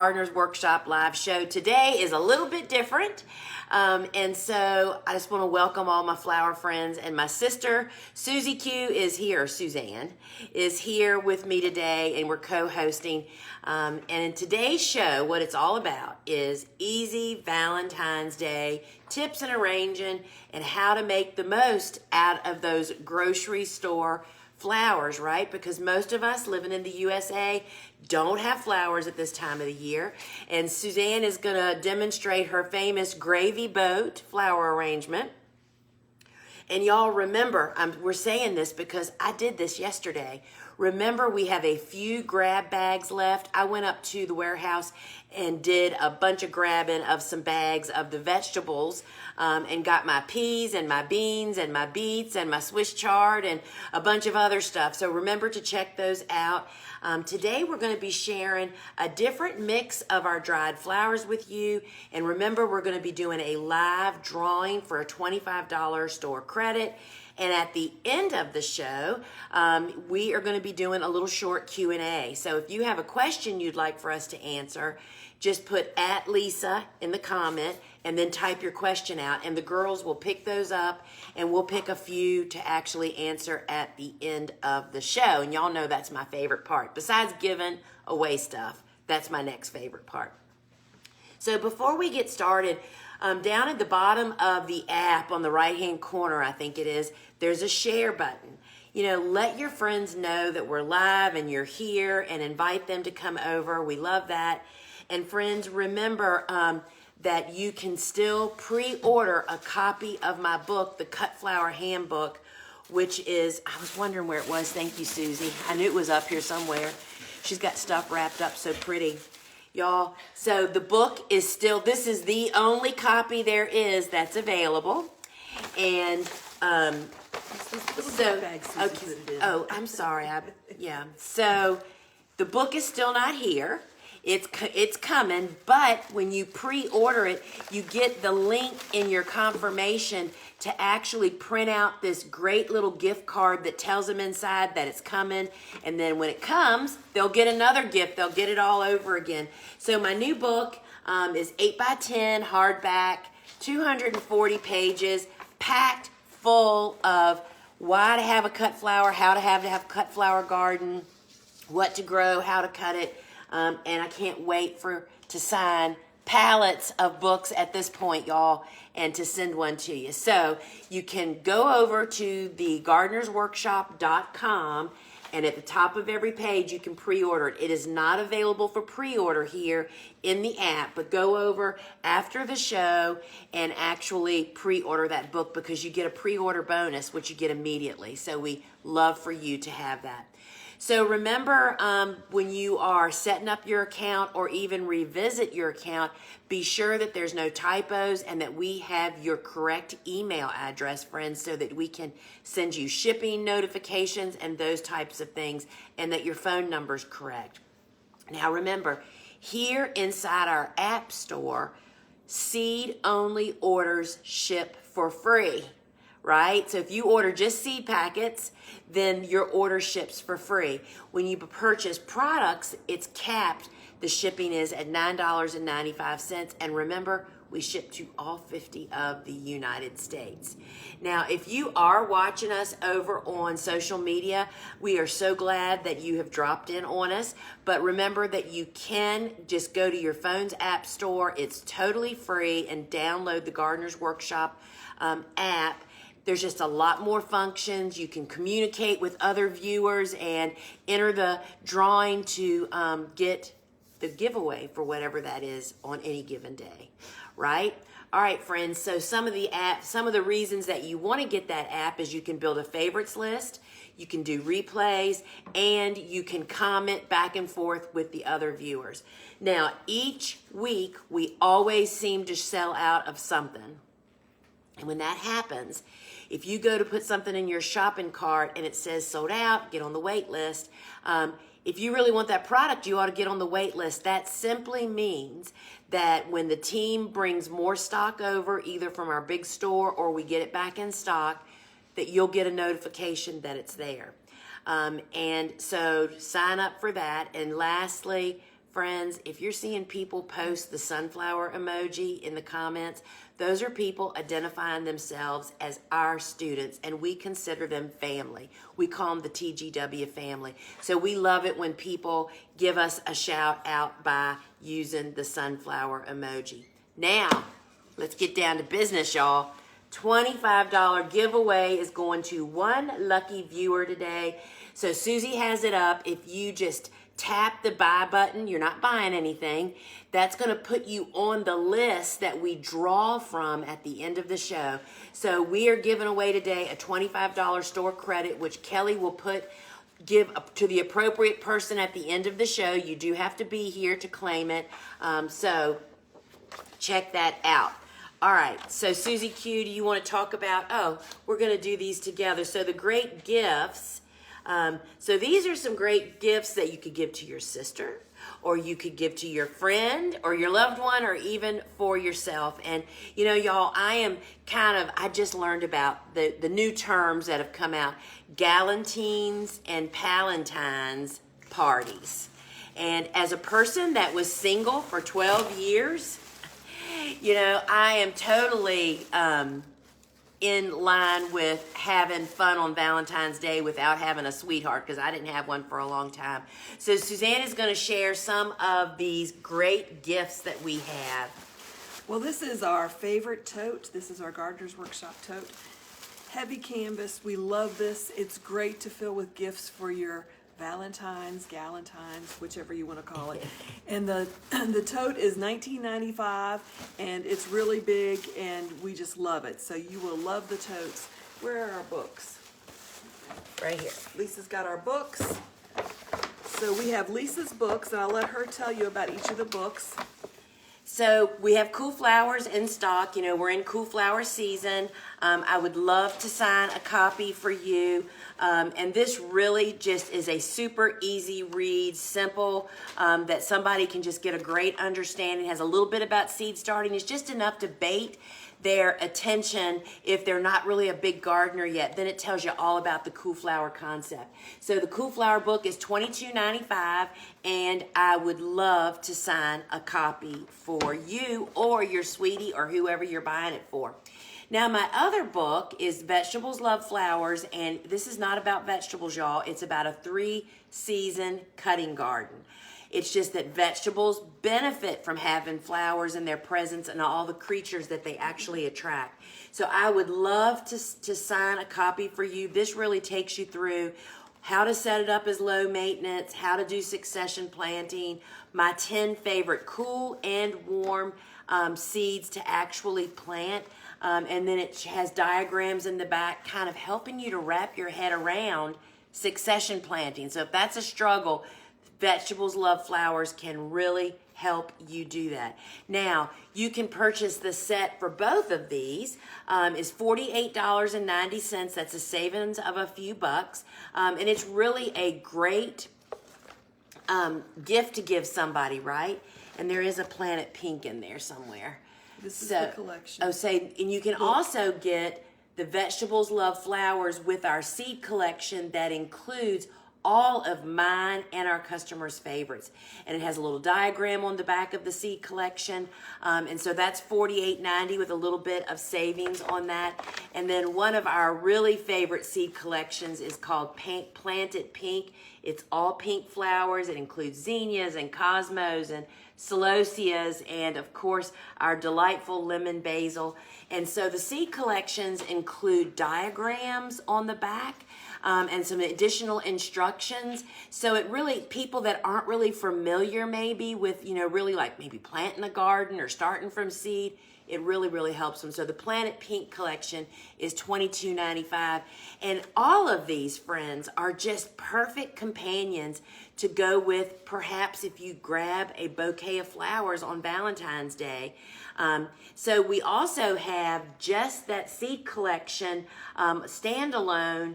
Gardener's Workshop live show. Today is a little bit different, and so I just want to welcome all my flower friends, and my sister Susie Q is here. Suzanne is here with me today, and we're co-hosting. And in today's show, what it's all about is easy Valentine's Day tips and arranging, and how to make the most out of those grocery store flowers, right? Because most of us living in the USA don't have flowers at this time of the year. And Suzanne is going to demonstrate her famous gravy boat flower arrangement. And y'all remember, we're saying this because I did this yesterday. Remember, we have a few grab bags left. I went up to the warehouse and did a bunch of grabbing of some bags of the vegetables, and got my peas and my beans and my beets and my Swiss chard and a bunch of other stuff. So remember to check those out. Today we're going to be sharing a different mix of our dried flowers with you. And remember, we're going to be doing a live drawing for a $25 store credit. And at the end of the show, we are going to be doing a little short Q&A. So if you have a question you'd like for us to answer, just put @Lisa in the comment and then type your question out. And the girls will pick those up, and we'll pick a few to actually answer at the end of the show. And y'all know that's my favorite part. Besides giving away stuff, that's my next favorite part. So before we get started, down at the bottom of the app on the right-hand corner, I think it is, there's a share button. You know, let your friends know that we're live and you're here, and invite them to come over. We love that. And friends, remember that you can still pre-order a copy of my book, The Cut Flower Handbook, which is, I was wondering where it was. Thank you, Susie. I knew it was up here somewhere. She's got stuff wrapped up so pretty. Y'all, so the book is still, this is the only copy there is that's available. And so, okay, oh, I'm sorry. Yeah. So the book is still not here. It's coming, but when you pre-order it, you get the link in your confirmation to actually print out this great little gift card that tells them inside that it's coming. And then when it comes, they'll get another gift. They'll get it all over again. So my new book is 8x10 hardback, 240 pages, packed full of why to have a cut flower, how to have a cut flower garden, what to grow, how to cut it. And I can't wait to sign pallets of books at this point, y'all, and to send one to you. So you can go over to the gardenersworkshop.com, and at the top of every page you can pre-order it. It is not available for pre-order here in the app, but go over after the show and actually pre-order that book, because you get a pre-order bonus, which you get immediately. So we love for you to have that. So remember, when you are setting up your account or even revisit your account, be sure that there's no typos and that we have your correct email address, friends, so that we can send you shipping notifications and those types of things, and that your phone number is correct. Now remember, here inside our app store, seed-only orders ship for free. Right? So if you order just seed packets, then your order ships for free. When you purchase products, it's capped. The shipping is at $9.95. And remember, we ship to all 50 of the United States. Now, if you are watching us over on social media, we are so glad that you have dropped in on us. But remember that you can just go to your phone's app store. It's totally free, and download the Gardener's Workshop app. There's just a lot more functions. You can communicate with other viewers and enter the drawing to get the giveaway for whatever that is on any given day, right? All right, friends, so some of the reasons that you want to get that app is you can build a favorites list, you can do replays, and you can comment back and forth with the other viewers. Now, each week, we always seem to sell out of something. And when that happens, if you go to put something in your shopping cart and it says sold out, get on the wait list. If you really want that product, you ought to get on the wait list. That simply means that when the team brings more stock over, either from our big store or we get it back in stock, that you'll get a notification that it's there. And so sign up for that. And lastly, friends, if you're seeing people post the sunflower emoji in the comments, those are people identifying themselves as our students, and we consider them family. We call them the TGW family. So we love it when people give us a shout out by using the sunflower emoji. Now, let's get down to business, y'all. $25 giveaway is going to one lucky viewer today. So Susie has it up. If you just tap the buy button, you're not buying anything. That's going to put you on the list that we draw from at the end of the show. So we are giving away today a $25 store credit, which Kelly will give up to the appropriate person at the end of the show. You do have to be here to claim it. So check that out. All right, so Susie Q, do you want to talk about, we're going to do these together. So the great gifts. So these are some great gifts that you could give to your sister, or you could give to your friend or your loved one, or even for yourself. And you know, y'all, I just learned about the new terms that have come out, Galentines and Palentines parties. And as a person that was single for 12 years, you know, I am totally in line with having fun on Valentine's Day without having a sweetheart, because I didn't have one for a long time. So Suzanne is going to share some of these great gifts that we have. Well, this is our favorite tote. This is our Gardener's Workshop tote. Heavy canvas. We love this. It's great to fill with gifts for your Valentines, Galentines, whichever you want to call it. And the tote is $19.95, and it's really big, and we just love it. So you will love the totes. Where are our books? Right here. Lisa's got our books. So we have Lisa's books, and I'll let her tell you about each of the books. So we have cool flowers in stock. You know, we're in cool flower season. I would love to sign a copy for you. And this really just is a super easy read, simple, that somebody can just get a great understanding. It has a little bit about seed starting. It's just enough to bait their attention if they're not really a big gardener yet. Then it tells you all about the cool flower concept. So the cool flower book is $22.95, and I would love to sign a copy for you or your sweetie or whoever you're buying it for. Now, my other book is Vegetables Love Flowers, and this is not about vegetables, y'all. It's about a 3-season cutting garden. It's just that vegetables benefit from having flowers in their presence and all the creatures that they actually attract. So I would love to sign a copy for you. This really takes you through how to set it up as low maintenance, how to do succession planting, my 10 favorite cool and warm seeds to actually plant. And then it has diagrams in the back kind of helping you to wrap your head around succession planting. So if that's a struggle, Vegetables Love Flowers can really help you do that. Now, you can purchase the set for both of these. It's $48.90. That's a savings of a few bucks. And it's really a great gift to give somebody, right? And there is a Planet Pink in there somewhere. This is the collection. And you can also get the Vegetables Love Flowers with our seed collection that includes all of mine and our customers' favorites. And it has a little diagram on the back of the seed collection. And so that's $48.90 with a little bit of savings on that. And then one of our really favorite seed collections is called Planted Pink. It's all pink flowers. It includes zinnias and cosmos and celosias, and of course our delightful lemon basil. And so the seed collections include diagrams on the back, and some additional instructions. So it really, people that aren't really familiar maybe with, you know, really like maybe planting a garden or starting from seed, it really, really helps them. So the Planet Pink collection is $22.95. And all of these, friends, are just perfect companions to go with, perhaps if you grab a bouquet of flowers on Valentine's Day. So we also have just that seed collection, standalone,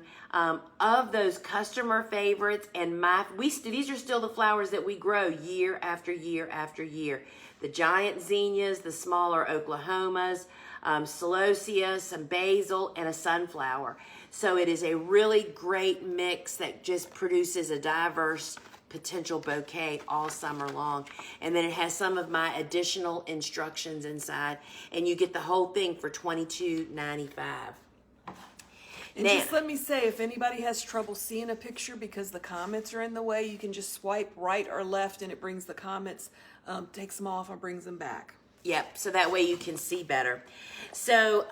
of those customer favorites. And these are still the flowers that we grow year after year after year. The giant zinnias, the smaller Oklahomas, celosia, some basil, and a sunflower. So it is a really great mix that just produces a diverse potential bouquet all summer long. And then it has some of my additional instructions inside, and you get the whole thing for $22.95. And just let me say, if anybody has trouble seeing a picture because the comments are in the way, you can just swipe right or left and it brings the comments, takes them off or brings them back. Yep, so that way you can see better. So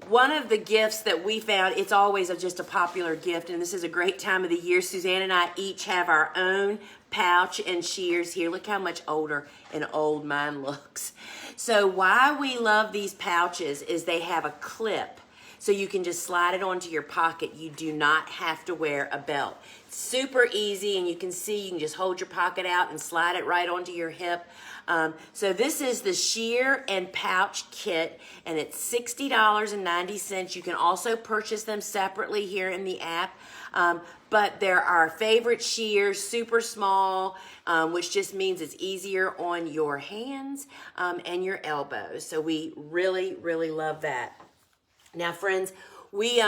one of the gifts that we found, it's always just a popular gift, and this is a great time of the year. Suzanne and I each have our own pouch and shears here. Look how much older and old mine looks. So why we love these pouches is they have a clip. So you can just slide it onto your pocket. You do not have to wear a belt. It's super easy, and you can see you can just hold your pocket out and slide it right onto your hip. So this is the shear and pouch kit, and it's $60.90. You can also purchase them separately here in the app. But they're our favorite shears, super small, which just means it's easier on your hands and your elbows. So we really, really love that. Now, friends, we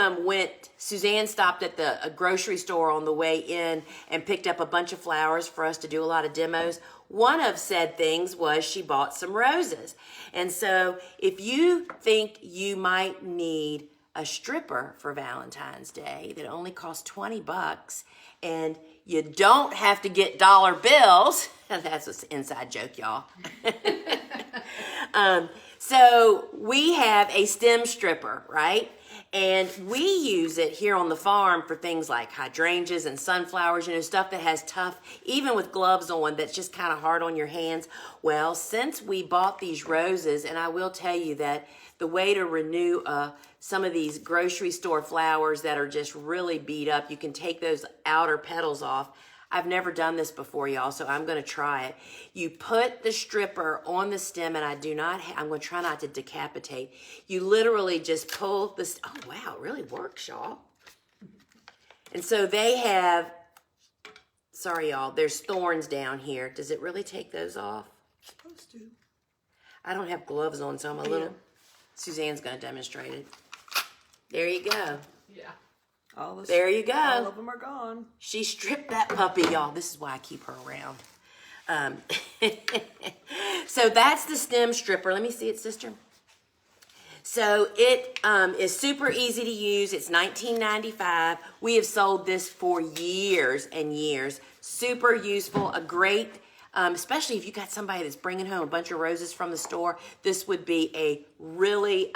Suzanne stopped at a grocery store on the way in and picked up a bunch of flowers for us to do a lot of demos. One of said things was she bought some roses. And so if you think you might need a stripper for Valentine's Day that only costs $20 and you don't have to get dollar bills, that's an inside joke, y'all. So we have a stem stripper, right? And we use it here on the farm for things like hydrangeas and sunflowers, stuff that has tough, even with gloves on, that's just kind of hard on your hands. Well, since we bought these roses, and I will tell you that the way to renew some of these grocery store flowers that are just really beat up, you can take those outer petals off. I've never done this before, y'all, so I'm going to try it. You put the stripper on the stem, and I'm going to try not to decapitate. You literally just pull this. Oh, wow, it really works, y'all. And so they have, sorry, y'all, there's thorns down here. Does it really take those off? It's supposed to. I don't have gloves on, so I'm a little, Suzanne's going to demonstrate it. There you go. Yeah. There you go. All of them are gone. She stripped that puppy, y'all. This is why I keep her around. So that's the stem stripper. Let me see it, sister. So it is super easy to use. It's $19.95. We have sold this for years and years. Super useful. A great, especially if you got somebody that's bringing home a bunch of roses from the store, this would be a really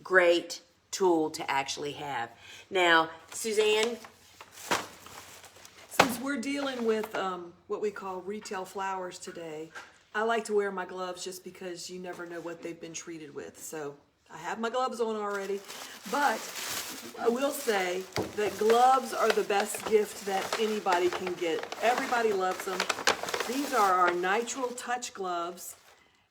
great tool to actually have. Now, Suzanne? Since we're dealing with what we call retail flowers today, I like to wear my gloves just because you never know what they've been treated with. So I have my gloves on already, but I will say that gloves are the best gift that anybody can get. Everybody loves them. These are our Nitrile Touch gloves,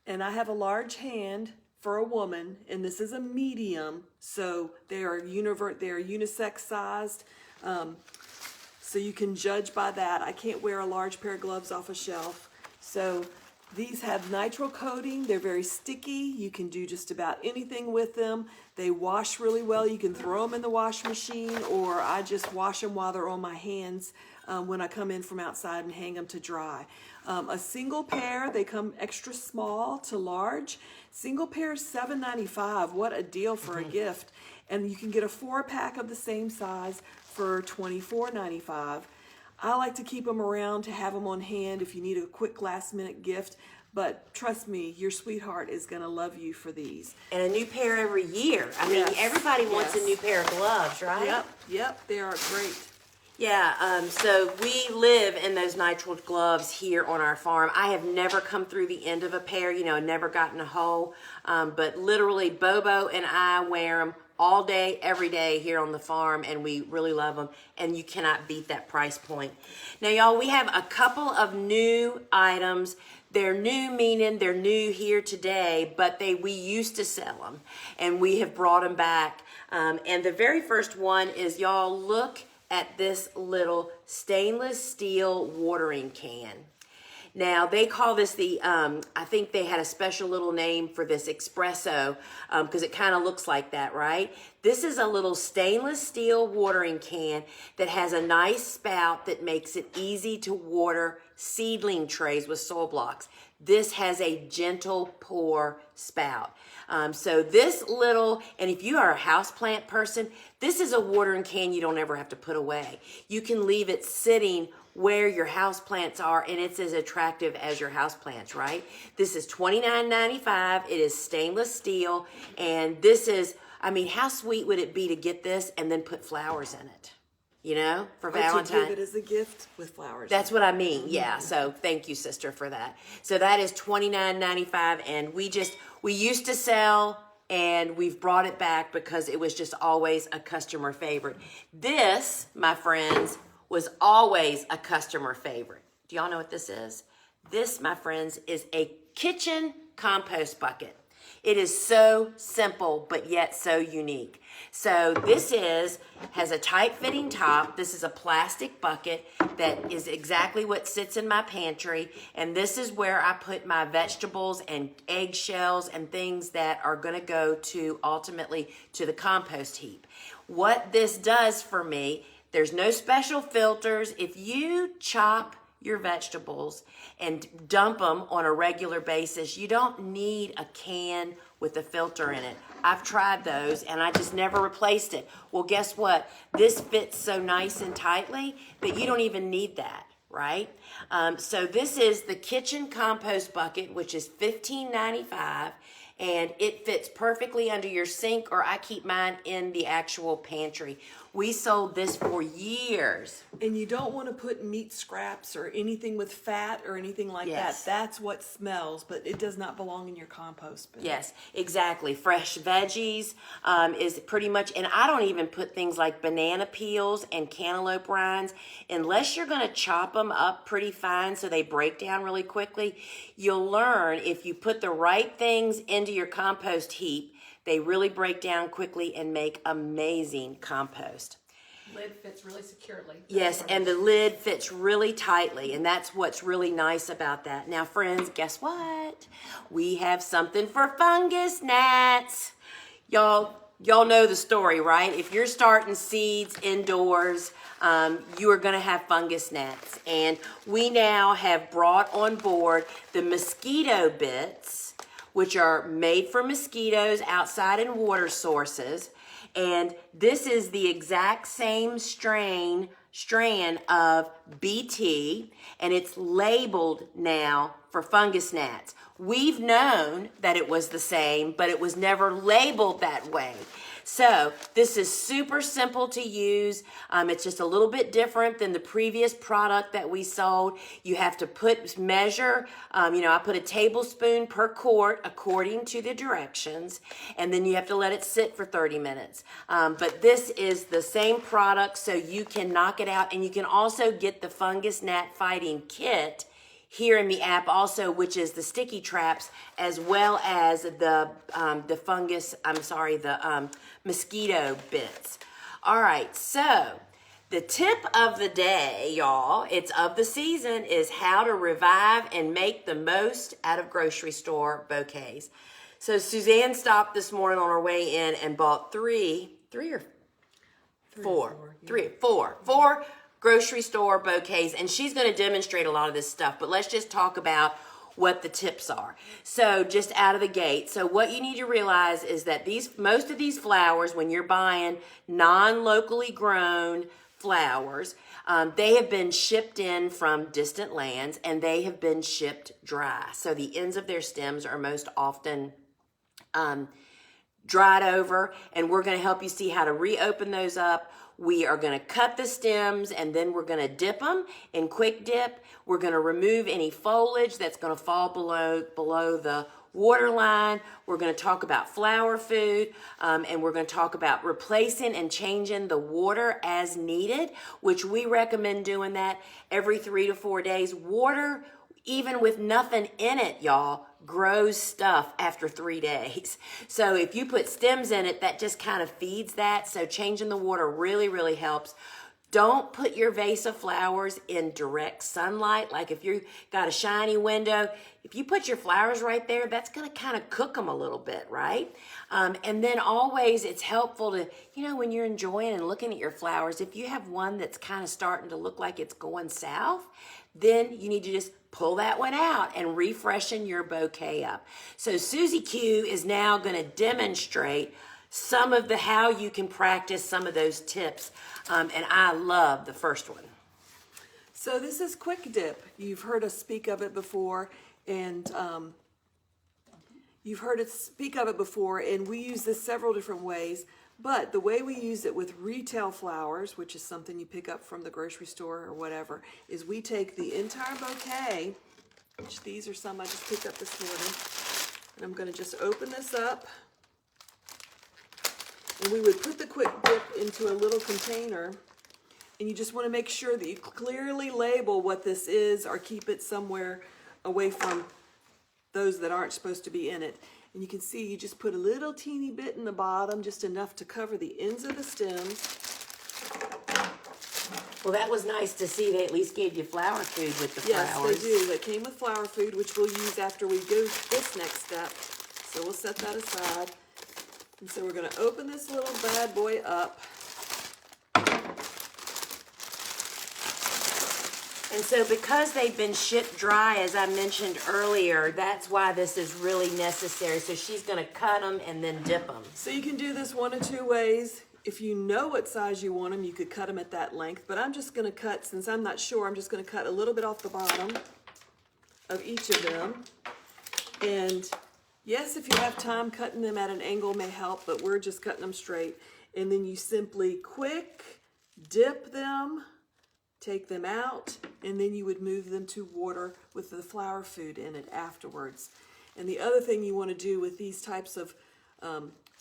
and I have a large hand for a woman, and this is a medium, so they are unisex sized, so you can judge by that. I can't wear a large pair of gloves off a shelf. So these have nitrile coating. They're very sticky. You can do just about anything with them. They wash really well. You can throw them in the wash machine, or I just wash them while they're on my hands when I come in from outside and hang them to dry. A single pair, they come extra small to large. Single pair is $7.95. What a deal for a gift. And you can get a 4-pack of the same size for $24.95. I like to keep them around to have them on hand if you need a quick last-minute gift. But trust me, your sweetheart is going to love you for these. And a new pair every year. I mean, everybody wants a new pair of gloves, right? Yep, they are great. Yeah, so we live in those nitrile gloves here on our farm. I have never come through the end of a pair, never gotten a hole. But literally, Bobo and I wear them all day, every day here on the farm, and we really love them, and you cannot beat that price point. Now, y'all, we have a couple of new items. They're new, meaning they're new here today, but we used to sell them, and we have brought them back. And the very first one is, y'all, look at this little stainless steel watering can. Now, they call this the, I think they had a special little name for this espresso because it kind of looks like that, right? This is a little stainless steel watering can that has a nice spout that makes it easy to water seedling trays with soil blocks. This has a gentle pour spout. So this little, and if you are a houseplant person, this is a watering can you don't ever have to put away. You can leave it sitting where your houseplants are, and it's as attractive as your houseplants, right? This is $29.95. It is stainless steel, and this is, I mean, how sweet would it be to get this and then put flowers in it? You know, for Valentine. To give it as a gift with flowers. That's what I mean. Yeah. So thank you, sister, for that. So that is $29.95, and we used to sell, and we've brought it back because it was just always a customer favorite. This, my friends, was always a customer favorite. Do y'all know what this is? This, my friends, is a kitchen compost bucket. It is so simple, but yet so unique. So this has a tight fitting top. This is a plastic bucket that is exactly what sits in my pantry. And this is where I put my vegetables and eggshells and things that are gonna go to ultimately to the compost heap. What this does for me, there's no special filters. If you chop your vegetables and dump them on a regular basis, you don't need a can with a filter in it. I've tried those and I just never replaced it. Well, guess what? This fits so nice and tightly that you don't even need that, right? So this is the kitchen compost bucket, which is $15.95. And it fits perfectly under your sink, or I keep mine in the actual pantry. We sold this for years. And you don't want to put meat scraps or anything with fat or anything like Yes. that. That's what smells, but it does not belong in your compost bin. Yes, exactly. Fresh veggies is pretty much, and I don't even put things like banana peels and cantaloupe rinds. Unless you're going to chop them up pretty fine so they break down really quickly, you'll learn if you put the right things into your compost heap, they really break down quickly and make amazing compost. Lid fits really securely. Yes, and the lid fits really tightly, and that's what's really nice about that. Now, friends, guess what? We have something for fungus gnats. Y'all know the story, right? If you're starting seeds indoors, you are going to have fungus gnats. And we now have brought on board the mosquito bits, which are made for mosquitoes outside in water sources. And this is the exact same strand of BT, and it's labeled now for fungus gnats. We've known that it was the same, but it was never labeled that way. So this is super simple to use. It's just a little bit different than the previous product that we sold. You have to measure, I put a tablespoon per quart according to the directions, and then you have to let it sit for 30 minutes. But this is the same product, so you can knock it out, and you can also get the fungus gnat fighting kit here in the app also, which is the sticky traps, as well as the mosquito bits. All right, so the tip of the day, y'all, it's of the season, is how to revive and make the most out of grocery store bouquets. So Suzanne stopped this morning on her way in and bought four grocery store bouquets, and she's going to demonstrate a lot of this stuff, but let's just talk about what the tips are. So just out of the gate, so what you need to realize is that most of these flowers, when you're buying non-locally grown flowers, they have been shipped in from distant lands, and they have been shipped dry. So the ends of their stems are most often dried over, and we're going to help you see how to reopen those up. We are going to cut the stems, and then we're going to dip them in quick dip. We're going to remove any foliage that's going to fall below the water line. We're going to talk about flower food, and we're going to talk about replacing and changing the water as needed, which we recommend doing that every 3 to 4 days. Water, even with nothing in it, y'all, grows stuff after 3 days. So if you put stems in it, that just kind of feeds that. So changing the water really, really helps. Don't put your vase of flowers in direct sunlight. Like if you've got a shiny window, if you put your flowers right there, that's going to kind of cook them a little bit, right? And then always it's helpful to, when you're enjoying and looking at your flowers, if you have one that's kind of starting to look like it's going south, then you need to just pull that one out and refreshen your bouquet up. So Susie Q is now going to demonstrate some of how you can practice some of those tips. And I love the first one. So this is quick dip. You've heard us speak of it before, and we use this several different ways. But the way we use it with retail flowers, which is something you pick up from the grocery store or whatever, is we take the entire bouquet, which these are some I just picked up this morning, and I'm going to just open this up. And we would put the quick dip into a little container, and you just want to make sure that you clearly label what this is or keep it somewhere away from those that aren't supposed to be in it. And you can see you just put a little teeny bit in the bottom, just enough to cover the ends of the stems. Well, that was nice to see. They at least gave you flower food with the flowers. Yes, they do. They came with flower food, which we'll use after we go this next step. So we'll set that aside. And so we're going to open this little bad boy up. And so because they've been shipped dry, as I mentioned earlier, that's why this is really necessary. So she's going to cut them and then dip them. So you can do this one of two ways. If you know what size you want them, you could cut them at that length. But I'm just going to cut, since I'm not sure, I'm just going to cut a little bit off the bottom of each of them. And yes, if you have time, cutting them at an angle may help, but we're just cutting them straight. And then you simply quick dip them, take them out, and then you would move them to water with the flower food in it afterwards. And the other thing you want to do with these types of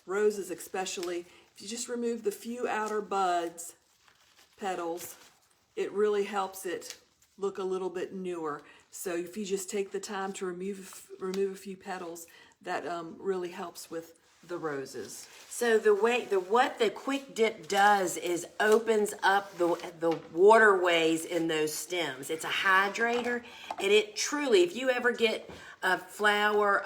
roses especially, if you just remove the few outer buds, petals, it really helps it look a little bit newer. So if you just take the time to remove a few petals, that really helps with the roses. So what the quick dip does is opens up the waterways in those stems. It's a hydrator, and it truly, if you ever get a flower,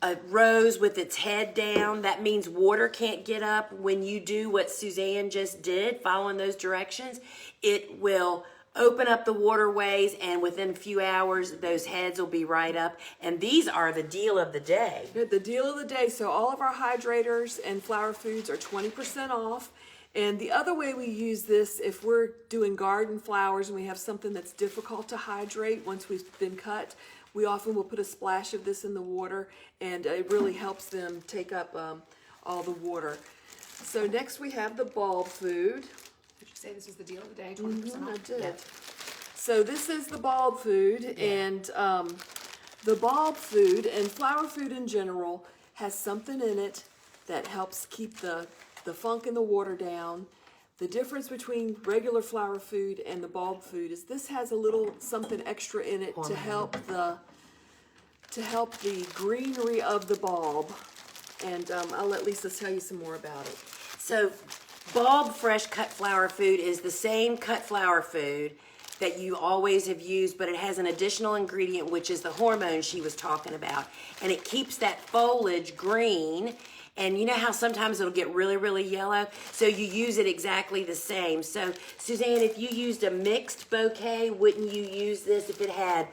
a rose with its head down, that means water can't get up. When you do what Suzanne just did, following those directions, it will open up the waterways, and within a few hours, those heads will be right up. And these are the deal of the day. The deal of the day. So all of our hydrators and flower foods are 20% off. And the other way we use this, if we're doing garden flowers and we have something that's difficult to hydrate once we've been cut, we often will put a splash of this in the water, and it really helps them take up all the water. So next we have the bulb food. Did you say this was the deal of the day, 20% off? I did. Yeah. So this is the bulb food, and the bulb food and flower food in general has something in it that helps keep the funk in the water down. The difference between regular flower food and the bulb food is this has a little something extra in it to help the greenery of the bulb. And I'll let Lisa tell you some more about it. So bulb fresh cut flower food is the same cut flower food that you always have used, but it has an additional ingredient, which is the hormone she was talking about. And it keeps that foliage green. And you know how sometimes it'll get really, really yellow? So you use it exactly the same. So Suzanne, if you used a mixed bouquet, wouldn't you use this if it had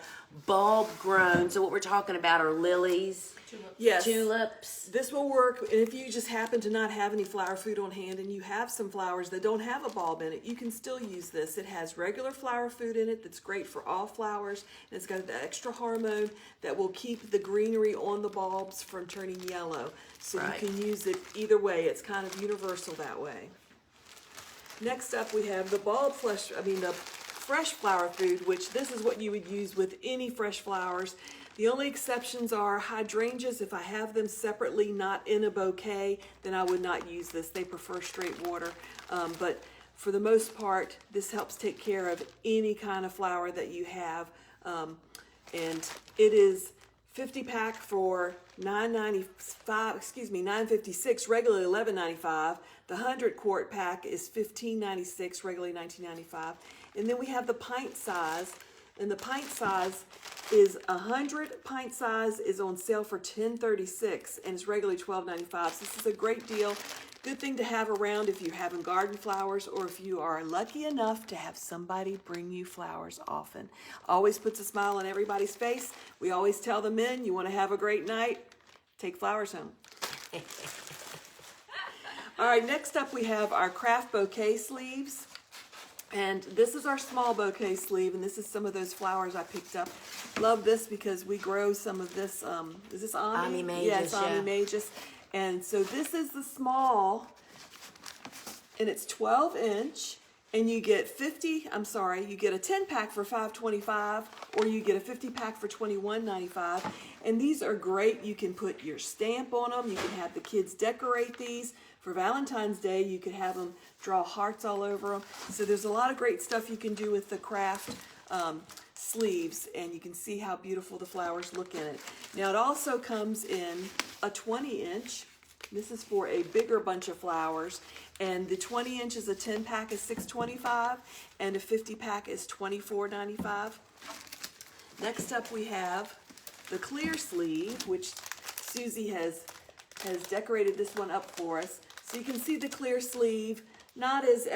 bulb grown? So what we're talking about are lilies, Yes. tulips. This will work, and if you just happen to not have any flower food on hand and you have some flowers that don't have a bulb in it, you can still use this. It has regular flower food in it that's great for all flowers, and it's got the extra hormone that will keep the greenery on the bulbs from turning yellow. So Right. you can use it either way. It's kind of universal that way. Next up we have the the fresh flower food, which this is what you would use with any fresh flowers. The only exceptions are hydrangeas. If I have them separately, not in a bouquet, then I would not use this. They prefer straight water. But for the most part, this helps take care of any kind of flower that you have. And it is 50 pack for $9.56, regularly $11.95. The 100 quart pack is $15.96, regularly $19.95. And then we have the pint size, and the pint size is 100 pint size is on sale for $10.36, and it's regularly $12.95. So this is a great deal. Good thing to have around if you're having garden flowers, or if you are lucky enough to have somebody bring you flowers often. Always puts a smile on everybody's face. We always tell the men, you want to have a great night, take flowers home. All right, next up we have our craft bouquet sleeves. And this is our small bouquet sleeve, and this is some of those flowers I picked up. Love this because we grow some of this, is this Ami? Magus, yes, Ami Magus. And so this is the small, and it's 12 inch, and you get you get a 10 pack for $5.25, or you get a 50 pack for $21.95. And these are great. You can put your stamp on them. You can have the kids decorate these. For Valentine's Day, you could have them draw hearts all over them. So there's a lot of great stuff you can do with the craft sleeves, and you can see how beautiful the flowers look in it. Now it also comes in a 20 inch. This is for a bigger bunch of flowers, and the 20 inch is a 10 pack is $6.25, and a 50 pack is $24.95. Next up we have the clear sleeve, which Susie has decorated this one up for us. So you can see the clear sleeve, not as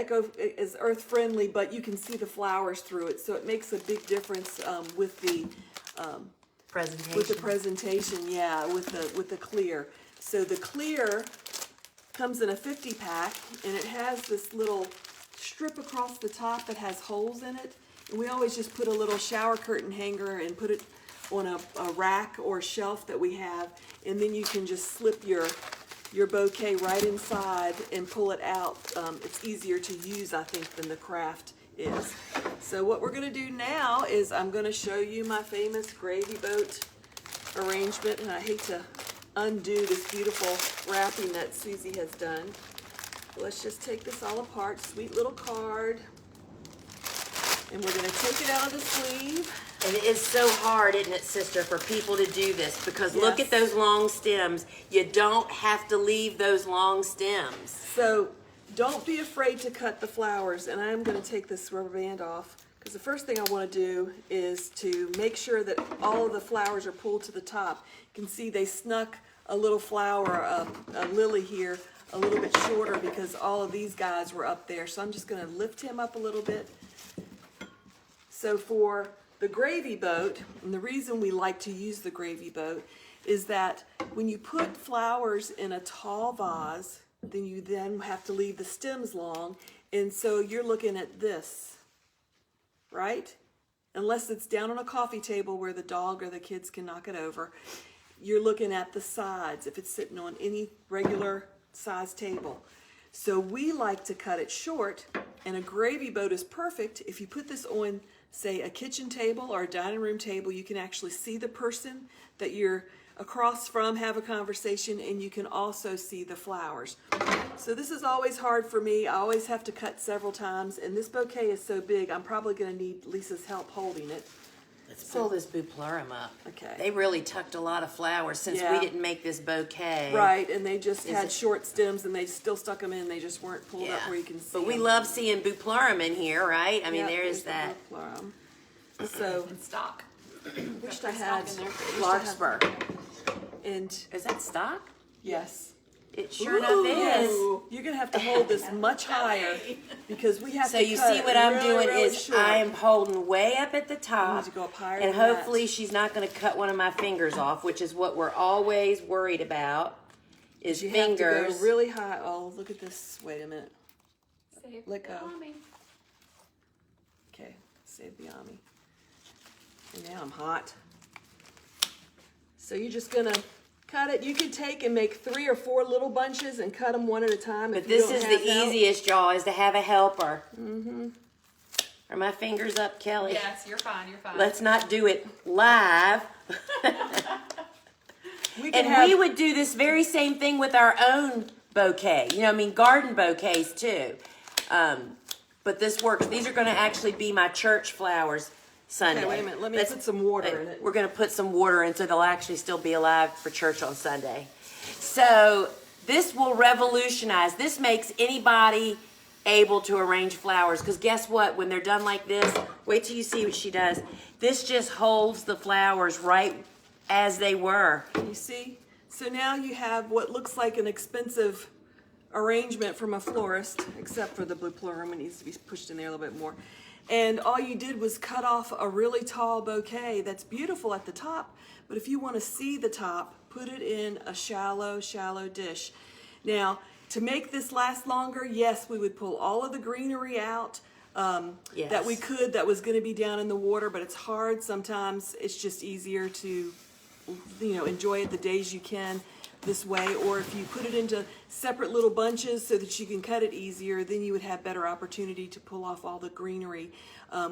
earth friendly, but you can see the flowers through it. So it makes a big difference with the presentation. Yeah, with the clear. So the clear comes in a 50 pack, and it has this little strip across the top that has holes in it. And we always just put a little shower curtain hanger and put it on a rack or shelf that we have, and then you can just slip your bouquet right inside and pull it out. It's easier to use, I think, than the craft is. So what we're going to do now is I'm going to show you my famous gravy boat arrangement, and I hate to undo this beautiful wrapping that Susie has done. Let's just take this all apart. Sweet little card. And we're going to take it out of the sleeve. And it is so hard, isn't it, sister, for people to do this, because look Yes. at those long stems. You don't have to leave those long stems. So don't be afraid to cut the flowers. And I'm going to take this rubber band off, because the first thing I want to do is to make sure that all of the flowers are pulled to the top. You can see they snuck a little flower, a lily here, a little bit shorter because all of these guys were up there. So I'm just going to lift him up a little bit. So for the gravy boat, and the reason we like to use the gravy boat is that when you put flowers in a tall vase, then you have to leave the stems long, and so you're looking at this, right? Unless it's down on a coffee table where the dog or the kids can knock it over, you're looking at the sides if it's sitting on any regular size table. So we like to cut it short, and a gravy boat is perfect. If you put this on, say, a kitchen table or a dining room table, you can actually see the person that you're across from, have a conversation, and you can also see the flowers. So this is always hard for me. I always have to cut several times, and this bouquet is so big, I'm probably going to need Lisa's help holding it. Let's pull this buplorum up. Okay. They really tucked a lot of flowers since we didn't make this bouquet. Right, and they just had short stems, and they still stuck them in. They just weren't pulled up where you can see But we them. love seeing buplorum in here, right? I mean, Yep, there's the that. buplorum. So, In stock. wished I had Larkspur. And Is that stock? yes. It sure enough is. You're going to have to hold this much higher because we have So to you cut see what it I'm really, doing really is short. I am holding way up at the You top. need to go up higher And than that. hopefully she's not going to cut one of my fingers off, which is what we're always worried about, is You fingers. have to go really high. Oh, look at this. Wait a minute. Save Let go. the Ami. Okay, save the Ami. And now I'm hot. So you're just going to cut it. You can take and make 3 or 4 little bunches and cut them one at a time. But this is the easiest, y'all, is to have a helper. Mm-hmm. Are my fingers up, Kelly? Yes, you're fine. You're fine. Let's not do it live. We would do this very same thing with our own bouquet. You know, I mean, garden bouquets too. But this works. These are going to actually be my church flowers Sunday. Okay, wait a minute. Let me put some water in it. We're going to put some water in so they'll actually still be alive for church on Sunday. So this will revolutionize. This makes anybody able to arrange flowers, because guess what? When they're done like this, wait till you see what she does. This just holds the flowers right as they were. You see? So now you have what looks like an expensive arrangement from a florist, except for the blue plurum. It needs to be pushed in there a little bit more. And all you did was cut off a really tall bouquet that's beautiful at the top, but if you want to see the top, put it in a shallow dish. Now, to make this last longer, yes, we would pull all of the greenery out Yes. that we could, that was going to be down in the water, but it's hard. Sometimes it's just easier to, enjoy it the days you can this way, or if you put it into separate little bunches so that you can cut it easier, then you would have better opportunity to pull off all the greenery.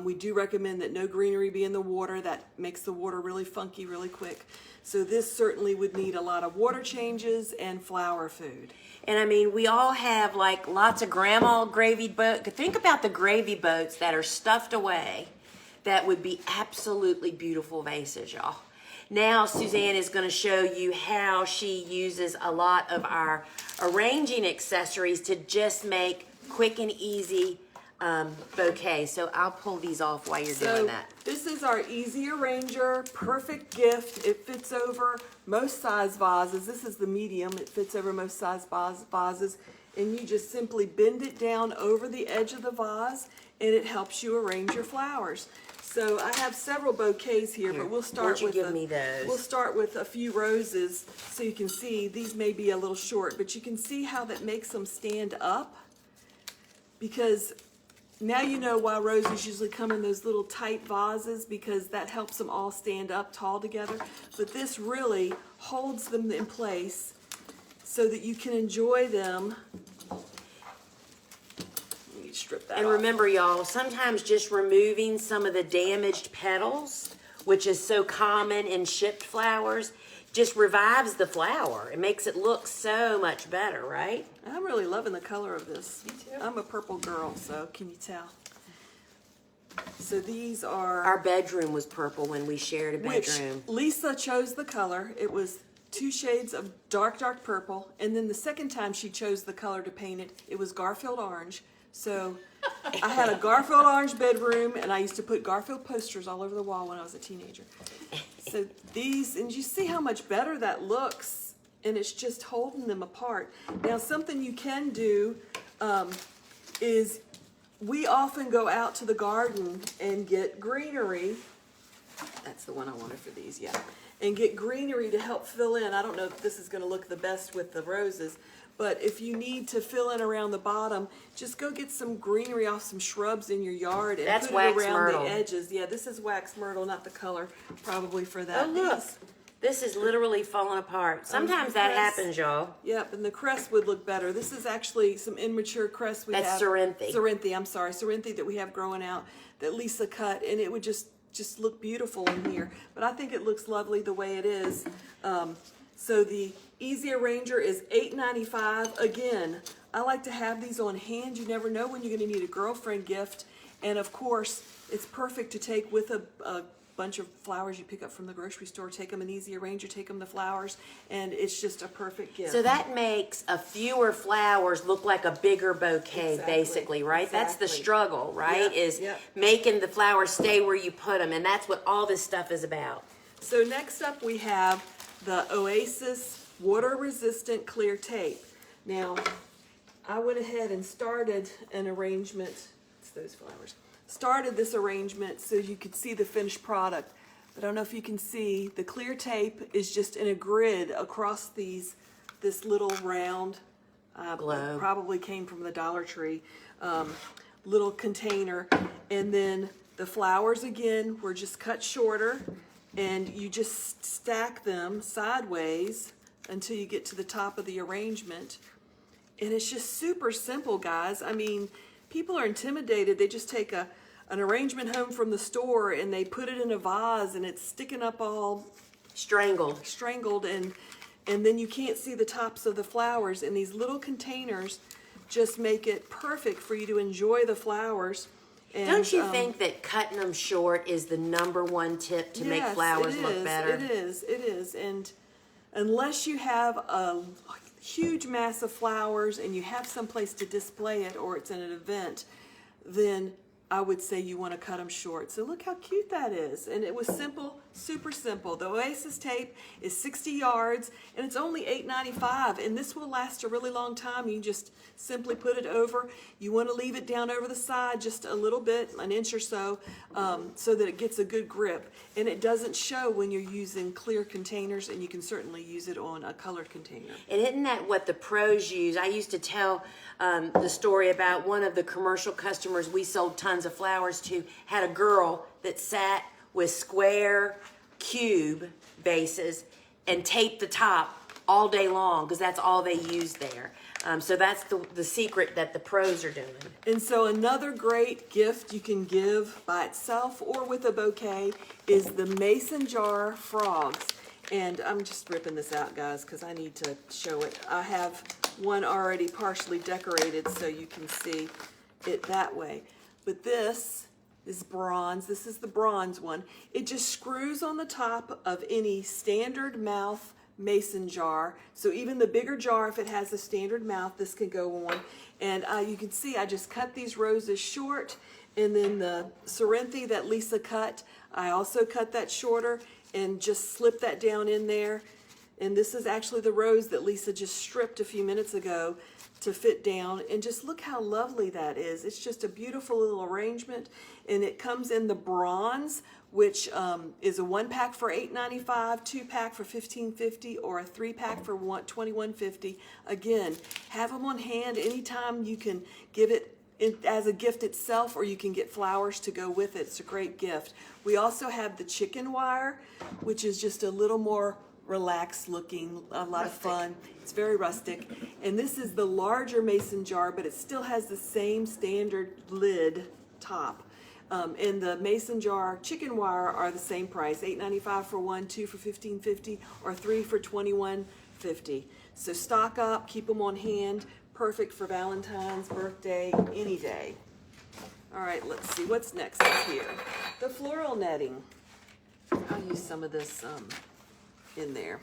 We do recommend that no greenery be in the water. That makes the water really funky really quick. So this certainly would need a lot of water changes and flower food. And I mean, we all have like lots of grandma gravy boats. Think about the gravy boats that are stuffed away that would be absolutely beautiful vases, y'all. Now Suzanne is going to show you how she uses a lot of our arranging accessories to just make quick and easy bouquets. So I'll pull these off while you're doing that. This is our Easy Arranger, perfect gift. It fits over most size vases. This is the medium. It fits over most size vases. And you just simply bend it down over the edge of the vase, and it helps you arrange your flowers. So I have several bouquets here, but we'll start with we'll start with a few roses so you can see. These may be a little short, but you can see how that makes them stand up, because now you know why roses usually come in those little tight vases, because that helps them all stand up tall together. But this really holds them in place so that you can enjoy them. Strip that And off. remember, y'all, sometimes just removing some of the damaged petals, which is so common in shipped flowers, just revives the flower. It makes it look so much better, right? I'm really loving the color of this. Me too. I'm a purple girl, so can you tell? So these are... Our bedroom was purple when we shared a bedroom. Which Lisa chose the color. It was 2 shades of dark purple. And then the second time she chose the color to paint it, it was Garfield orange. So I had a Garfield orange bedroom, and I used to put Garfield posters all over the wall when I was a teenager. So these, and you see how much better that looks, and it's just holding them apart. Now, something you can do is we often go out to the garden and get greenery. That's the one I wanted for these, yeah. And get greenery to help fill in. I don't know if this is going to look the best with the roses, but if you need to fill in around the bottom, just go get some greenery off some shrubs in your yard and That's put it wax around myrtle. the edges. Yeah, this is wax myrtle, not the color, probably for that. Oh, look. This is literally falling apart. Sometimes that happens, y'all. Yep, and the crest would look better. This is actually some immature crest we have. That's Sorrenthy. Sorrenthy, I'm sorry. Sorrenthy that we have growing out that Lisa cut, and it would just look beautiful in here. But I think it looks lovely the way it is. So the Easy Arranger is $8.95. Again, I like to have these on hand. You never know when you're going to need a girlfriend gift. And of course, it's perfect to take with a bunch of flowers you pick up from the grocery store. Take them an Easy Arranger, take them the flowers, and it's just a perfect gift. So that makes a fewer flowers look like a bigger bouquet, Exactly. basically, right? That's the Exactly. struggle, right? Yep. Making the flowers stay where you put them, and that's what all this stuff is about. So next up we have the Oasis Water Resistant Clear Tape. Now, I went ahead and started an arrangement. It's those flowers. Started this arrangement so you could see the finished product. But I don't know if you can see, the clear tape is just in a grid across this little round, Globe. probably came from the Dollar Tree, little container. And then the flowers again were just cut shorter, and you just stack them sideways until you get to the top of the arrangement. And it's just super simple, guys. I mean, people are intimidated. They just take an arrangement home from the store and they put it in a vase, and it's sticking up all Strangled. and then you can't see the tops of the flowers. And these little containers just make it perfect for you to enjoy the flowers. And, don't you think that cutting them short is the #1 tip to make flowers look better? It is. And unless you have a huge mass of flowers and you have someplace to display it or it's in an event, then I would say you want to cut them short. So look how cute that is. And it was simple, super simple. The Oasis tape is 60 yards and it's only $8.95, and this will last a really long time. You just simply put it over. You want to leave it down over the side just a little bit, an inch or so that it gets a good grip. And it doesn't show when you're using clear containers, and you can certainly use it on a colored container. And isn't that what the pros use? I used to tell the story about one of the commercial customers we sold tons of flowers to, had a girl that sat with square cube vases and taped the top all day long because that's all they use there. So that's the secret that the pros are doing. And so another great gift you can give by itself or with a bouquet is the mason jar frogs. And I'm just ripping this out, guys, because I need to show it. I have one already partially decorated so you can see it that way. But this is bronze. This is the bronze one. It just screws on the top of any standard mouth mason jar. So even the bigger jar, if it has a standard mouth, this can go on. And you can see I just cut these roses short. And then the Sorrenthe that Lisa cut, I also cut that shorter and just slip that down in there. And this is actually the rose that Lisa just stripped a few minutes ago to fit down. And just look how lovely that is. It's just a beautiful little arrangement. And it comes in the bronze, which is a 1-pack for $8.95, 2-pack for $15.50, or a 3-pack for $21.50. Again, have them on hand anytime. You can give it as a gift itself, or you can get flowers to go with it. It's a great gift. We also have the chicken wire, which is just a little more relaxed looking, a lot of fun. It's very rustic. And this is the larger mason jar, but it still has the same standard lid top. And the mason jar chicken wire are the same price, $8.95 for one, 2 for $15.50, or 3 for $21.50. So stock up, keep them on hand. Perfect for Valentine's, birthday, any day. All right, let's see what's next up here. The floral netting. I'll use some of this in there.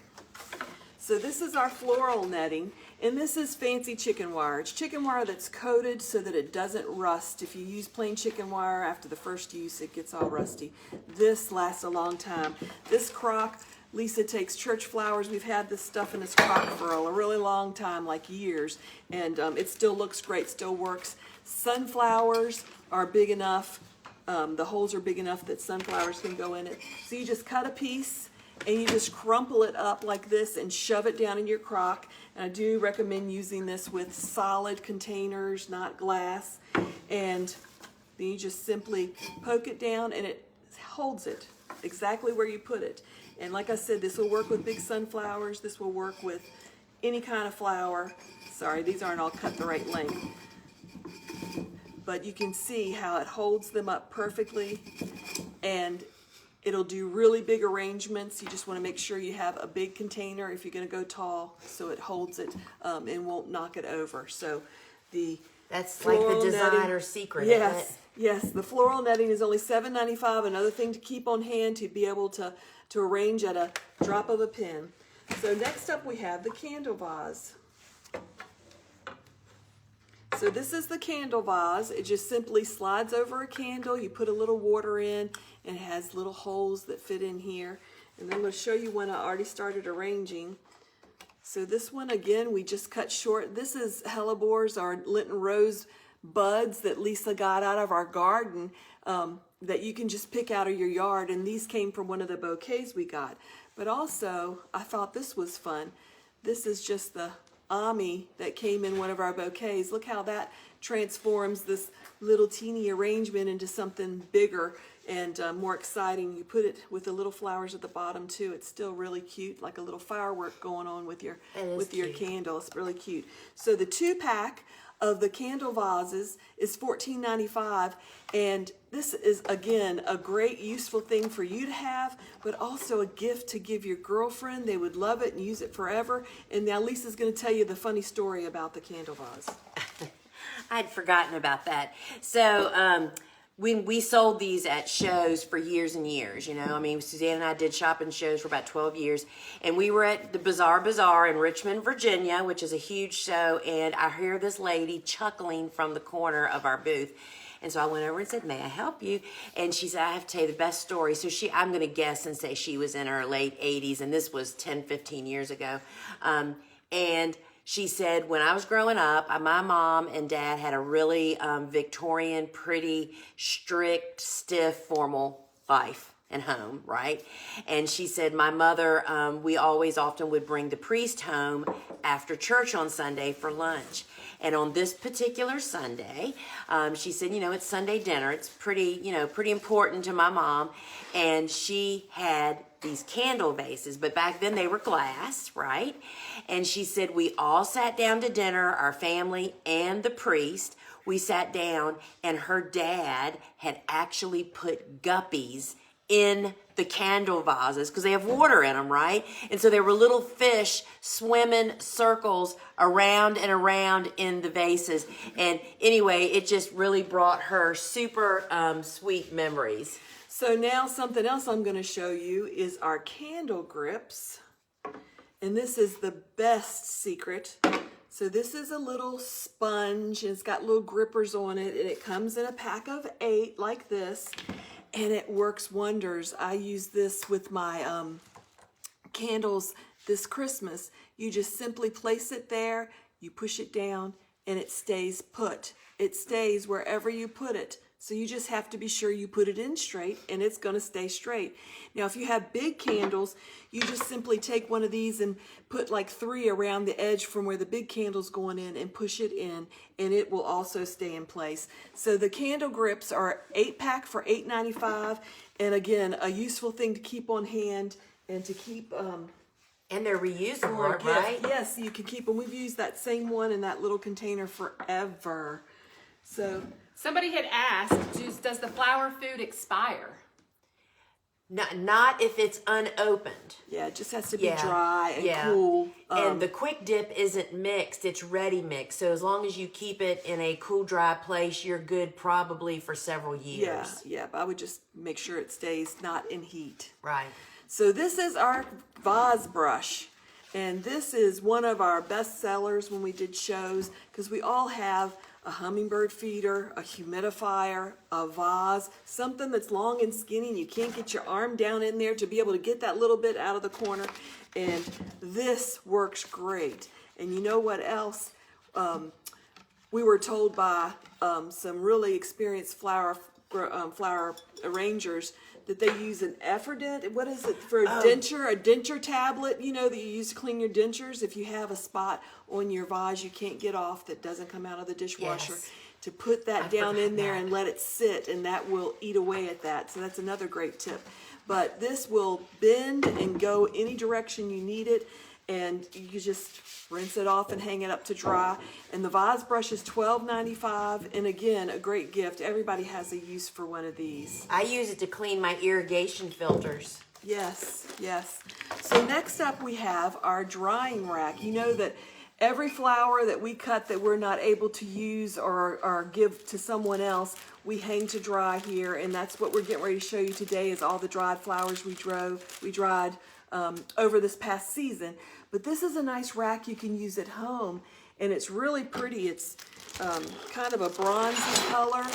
So this is our floral netting, and this is fancy chicken wire. It's chicken wire that's coated so that it doesn't rust. If you use plain chicken wire, after the first use, it gets all rusty. This lasts a long time. This crock, Lisa takes church flowers. We've had this stuff in this crock for a really long time, like years, and it still looks great, still works. Sunflowers are big enough. The holes are big enough that sunflowers can go in it. So you just cut a piece and you just crumple it up like this and shove it down in your crock. And I do recommend using this with solid containers, not glass. And then you just simply poke it down and it holds it exactly where you put it. And like I said, this will work with big sunflowers. This will work with any kind of flower. Sorry, these aren't all cut the right length. But you can see how it holds them up perfectly, and it'll do really big arrangements. You just want to make sure you have a big container if you're going to go tall, so it holds it and won't knock it over. So that's like the designer's secret, isn't it? Yes, the floral netting is only $7.95. Another thing to keep on hand to be able to arrange at a drop of a pin. So next up we have the candle vase. So this is the candle vase. It just simply slides over a candle. You put a little water in, and it has little holes that fit in here. And then I'm going to show you one I already started arranging. So this one, again, we just cut short. This is hellebores, our Lenten rose buds that Lisa got out of our garden that you can just pick out of your yard. And these came from one of the bouquets we got. But also, I thought this was fun. This is just the Ami that came in one of our bouquets. Look how that transforms this little teeny arrangement into something bigger and more exciting. You put it with the little flowers at the bottom too. It's still really cute, like a little firework going on with your candle. It's really cute. So the 2-pack of the candle vases is $14.95, and this is again a great useful thing for you to have, but also a gift to give your girlfriend. They would love it and use it forever. And now Lisa's going to tell you the funny story about the candle vase. I'd forgotten about that. So we sold these at shows for years and years, you know. I mean, Suzanne and I did shopping shows for about 12 years, and we were at the Bazaar in Richmond, Virginia, which is a huge show, and I hear this lady chuckling from the corner of our booth. And so I went over and said, "May I help you?" And she said, "I have to tell you the best story." So I'm going to guess and say she was in her late 80s, and this was 10, 15 years ago. And she said, when I was growing up, my mom and dad had a really Victorian, pretty, strict, stiff, formal life and home, right? And she said, my mother, we always often would bring the priest home after church on Sunday for lunch. And on this particular Sunday, she said, you know, it's Sunday dinner. It's pretty important to my mom. And she had these candle vases, but back then they were glass, right? And she said, we all sat down to dinner, our family and the priest. We sat down, and her dad had actually put guppies in the candle vases because they have water in them, right? And so there were little fish swimming circles around and around in the vases. And anyway, it just really brought her super sweet memories. So now something else I'm going to show you is our candle grips. And this is the best secret. So this is a little sponge, and it's got little grippers on it, and it comes in a pack of 8 like this, and it works wonders. I use this with my candles this Christmas. You just simply place it there, you push it down, and it stays put. It stays wherever you put it. So you just have to be sure you put it in straight, and it's going to stay straight. Now, if you have big candles, you just simply take one of these and put like 3 around the edge from where the big candle's going in and push it in, and it will also stay in place. So the candle grips are 8-pack for $8.95, and again, a useful thing to keep on hand and to keep... and they're reusable, gift. right? Yes, you can keep them. We've used that same one in that little container forever. So... Somebody had asked, does the flower food expire? Not if it's unopened. Yeah, it just has to be dry and cool. And the quick dip isn't mixed, it's ready mixed. So as long as you keep it in a cool, dry place, you're good probably for several years. Yeah, but I would just make sure it stays not in heat. Right. So this is our vase brush. And this is one of our best sellers when we did shows, because we all have a hummingbird feeder, a humidifier, a vase, something that's long and skinny and you can't get your arm down in there to be able to get that little bit out of the corner. And this works great. And you know what else? We were told by some really experienced flower arrangers that they use an Efferdent, what is it, for a denture tablet, you know, that you use to clean your dentures. If you have a spot on your vase you can't get off that doesn't come out of the dishwasher, to put that down in there and let it sit, and that will eat away at that. So that's another great tip. But this will bend and go any direction you need it, and you just rinse it off and hang it up to dry. And the vase brush is $12.95, and again, a great gift. Everybody has a use for one of these. I use it to clean my irrigation filters. Yes, yes. So next up we have our drying rack. You know that every flower that we cut that we're not able to use or give to someone else, we hang to dry here, and that's what we're getting ready to show you today, is all the dried flowers we dried over this past season. But this is a nice rack you can use at home, and it's really pretty. It's kind of a bronzy color,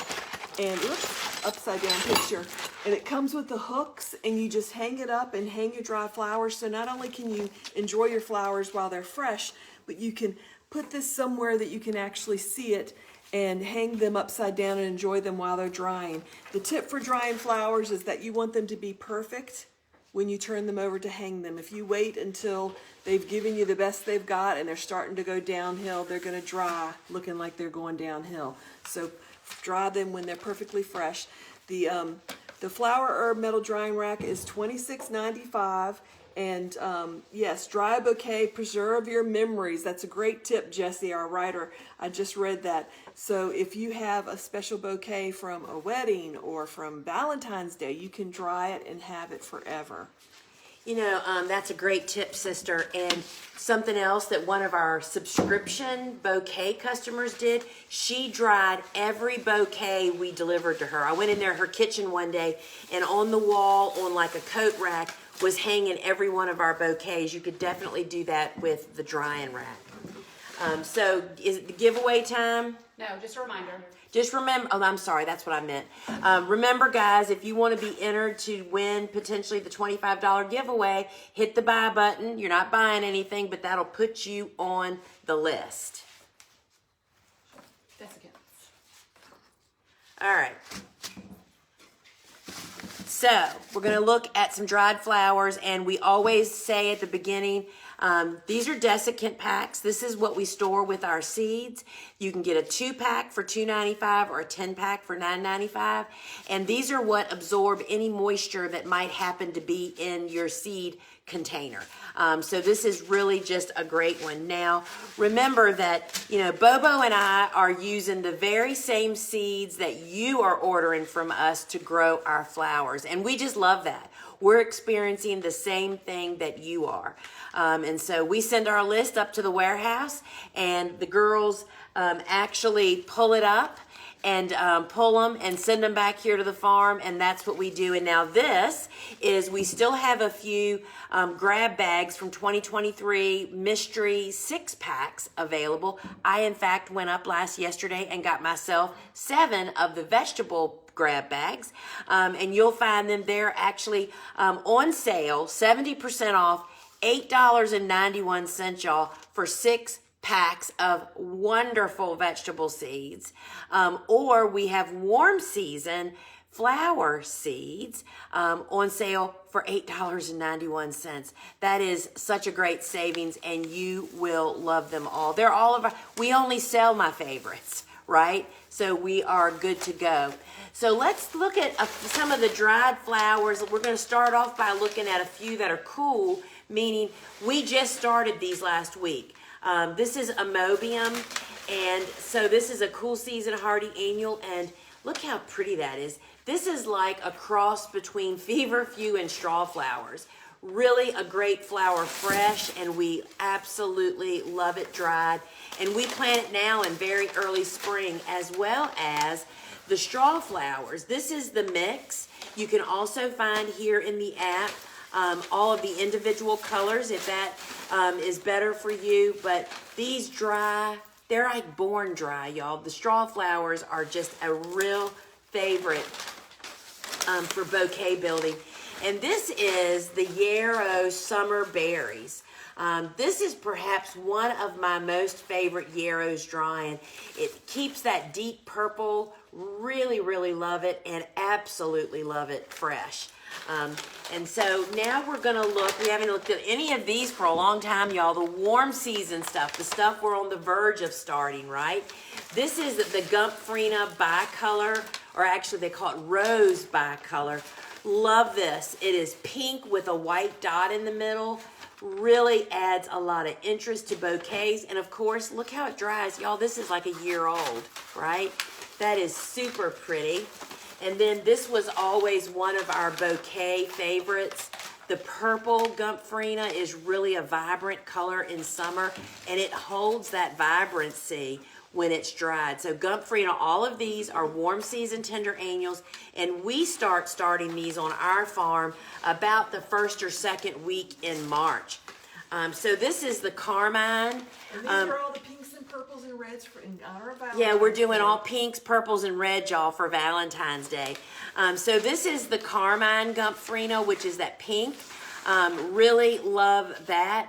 and oops, upside down picture. And it comes with the hooks, and you just hang it up and hang your dry flowers. So not only can you enjoy your flowers while they're fresh, but you can put this somewhere that you can actually see it and hang them upside down and enjoy them while they're drying. The tip for drying flowers is that you want them to be perfect when you turn them over to hang them. If you wait until they've given you the best they've got and they're starting to go downhill, they're going to dry looking like they're going downhill. So dry them when they're perfectly fresh. The flower herb metal drying rack is $26.95. And yes, dry a bouquet, preserve your memories. That's a great tip, Jessie, our writer. I just read that. So if you have a special bouquet from a wedding or from Valentine's Day, you can dry it and have it forever. That's a great tip, sister. And something else that one of our subscription bouquet customers did, she dried every bouquet we delivered to her. I went in there, her kitchen one day, and on the wall, on like a coat rack, was hanging every one of our bouquets. You could definitely do that with the drying rack. So is it the giveaway time? No, just a reminder. Just remember, I'm sorry, that's what I meant. Remember, guys, if you want to be entered to win potentially the $25 giveaway, hit the buy button. You're not buying anything, but that'll put you on the list. That's again. All right. So we're going to look at some dried flowers, and we always say at the beginning, these are desiccant packs. This is what we store with our seeds. You can get a 2-pack for $2.95 or a 10-pack for $9.95. And these are what absorb any moisture that might happen to be in your seed container. So this is really just a great one. Now, remember that, Bobo and I are using the very same seeds that you are ordering from us to grow our flowers. And we just love that. We're experiencing the same thing that you are. And so we send our list up to the warehouse, and the girls actually pull it up and pull them and send them back here to the farm, and that's what we do. And now this is, we still have a few grab bags from 2023 mystery 6-packs available. I, in fact, went up yesterday and got myself 7 of the vegetable grab bags, and you'll find them there actually on sale, 70% off, $8.91, y'all, for 6 packs of wonderful vegetable seeds. Or we have warm season flower seeds on sale for $8.91. That is such a great savings, and you will love them all. They're all of our, we only sell my favorites, right? So we are good to go. So let's look at some of the dried flowers. We're going to start off by looking at a few that are cool, meaning we just started these last week. This is Amobium, and so this is a cool season hardy annual, and look how pretty that is. This is like a cross between feverfew and straw flowers. Really a great flower fresh, and we absolutely love it dried. And we plant it now in very early spring, as well as the straw flowers. This is the mix. You can also find here in the app all of the individual colors if that is better for you. But these dry, they're like born dry, y'all. The straw flowers are just a real favorite for bouquet building. And this is the Yarrow Summer Berries. This is perhaps one of my most favorite Yarrows drying. It keeps that deep purple. Really, really love it, and absolutely love it fresh. And so now we're going to look. We haven't looked at any of these for a long time, y'all. The warm season stuff, the stuff we're on the verge of starting, right? This is the Gumphrena bicolor, or actually they call it rose bicolor. Love this. It is pink with a white dot in the middle. Really adds a lot of interest to bouquets. And of course, look how it dries. Y'all, this is like a year old, right? That is super pretty. And then this was always one of our bouquet favorites. The purple Gumphrena is really a vibrant color in summer, and it holds that vibrancy when it's dried. So Gumphrena, all of these are warm season tender annuals, and we starting these on our farm about the first or second week in March. So this is the Carmine. And these are all the pinks and purples and reds in honor of Valentine. Yeah, we're doing all pinks, purples, and red, y'all, for Valentine's Day. So this is the Carmine Gumphrena, which is that pink. Really love that.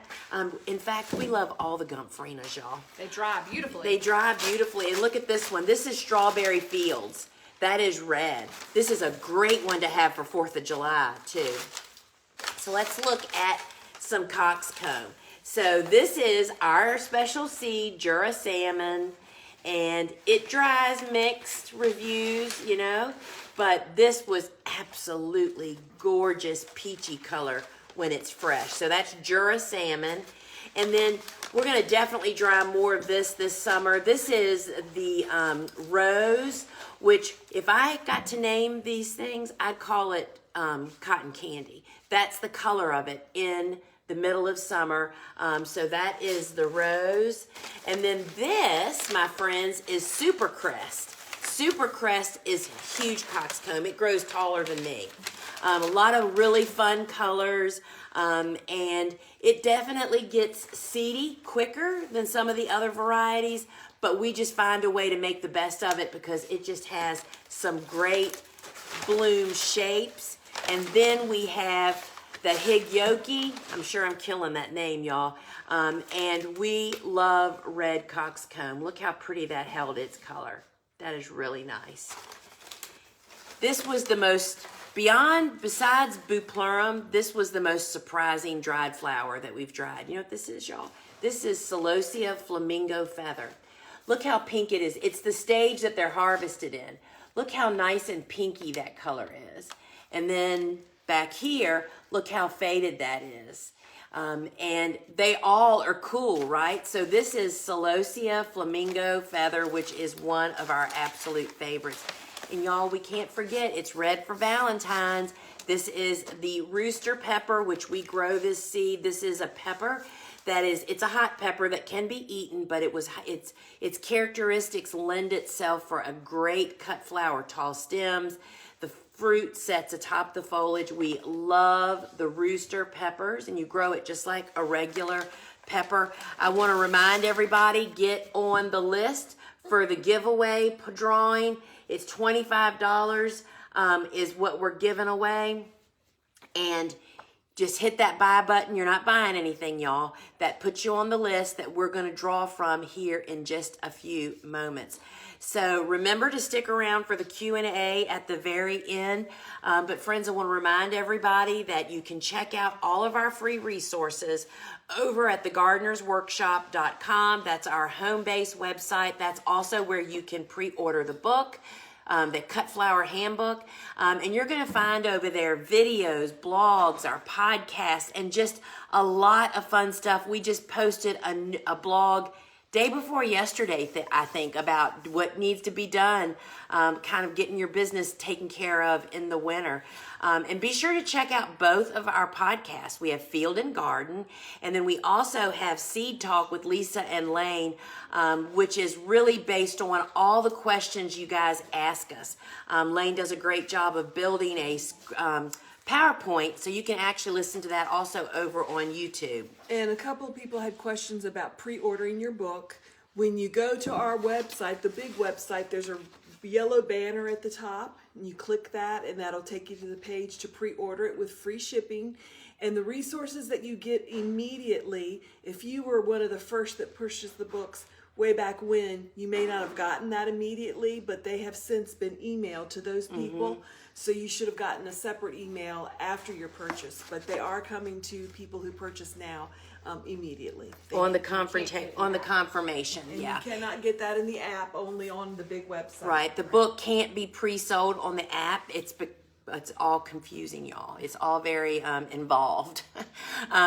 In fact, we love all the Gumpphrenas, y'all. They dry beautifully. They dry beautifully. And look at this one. This is Strawberry Fields. That is red. This is a great one to have for 4th of July, too. So let's look at some coxcomb. So this is our special seed, Jura Salmon, and it dries mixed reviews, but this was absolutely gorgeous peachy color when it's fresh. So that's Jura Salmon. And then we're going to definitely dry more of this summer. This is the rose, which if I got to name these things, I'd call it cotton candy. That's the color of it in the middle of summer. So that is the rose. And then this, my friends, is Super Crest. Super Crest is a huge coxcomb. It grows taller than me. A lot of really fun colors, and it definitely gets seedy quicker than some of the other varieties, but we just find a way to make the best of it because it just has some great bloom shapes. And then we have the Higyoki. I'm sure I'm killing that name, y'all. And we love red coxcomb. Look how pretty that held its color. That is really nice. This was the most, besides Bupleurum, this was the most surprising dried flower that we've dried. You know what this is, y'all? This is Celosia flamingo feather. Look how pink it is. It's the stage that they're harvested in. Look how nice and pinky that color is. And then back here, look how faded that is. And they all are cool, right? So this is Celosia flamingo feather, which is one of our absolute favorites. And y'all, we can't forget, it's red for Valentine's. This is the rooster pepper, which we grow this seed. This is a pepper that is, it's a hot pepper that can be eaten, but its characteristics lend itself for a great cut flower, tall stems. The fruit sets atop the foliage. We love the rooster peppers, and you grow it just like a regular pepper. I want to remind everybody, get on the list for the giveaway drawing. It's $25 is what we're giving away. And just hit that buy button. You're not buying anything, y'all. That puts you on the list that we're going to draw from here in just a few moments. So remember to stick around for the Q&A at the very end. But friends, I want to remind everybody that you can check out all of our free resources over at thegardenersworkshop.com. That's our home base website. That's also where you can pre-order the book, the Cut Flower Handbook. And you're going to find over there videos, blogs, our podcasts, and just a lot of fun stuff. We just posted a blog day before yesterday, I think, about what needs to be done, kind of getting your business taken care of in the winter. And be sure to check out both of our podcasts. We have Field and Garden, and then we also have Seed Talk with Lisa and Lane, which is really based on all the questions you guys ask us. Lane does a great job of building a PowerPoint, so you can actually listen to that also over on YouTube. And a couple of people had questions about pre-ordering your book. When you go to our website, the big website, there's a yellow banner at the top, and you click that, and that'll take you to the page to pre-order it with free shipping. And the resources that you get immediately, if you were one of the first that purchased the books way back when, you may not have gotten that immediately, but they have since been emailed to those people. Mm-hmm. So you should have gotten a separate email after your purchase, but they are coming to people who purchase now immediately. On the confirmation, and yeah. You cannot get that in the app, only on the big website. Right, the book can't be pre-sold on the app. It's all confusing, y'all. It's all very involved.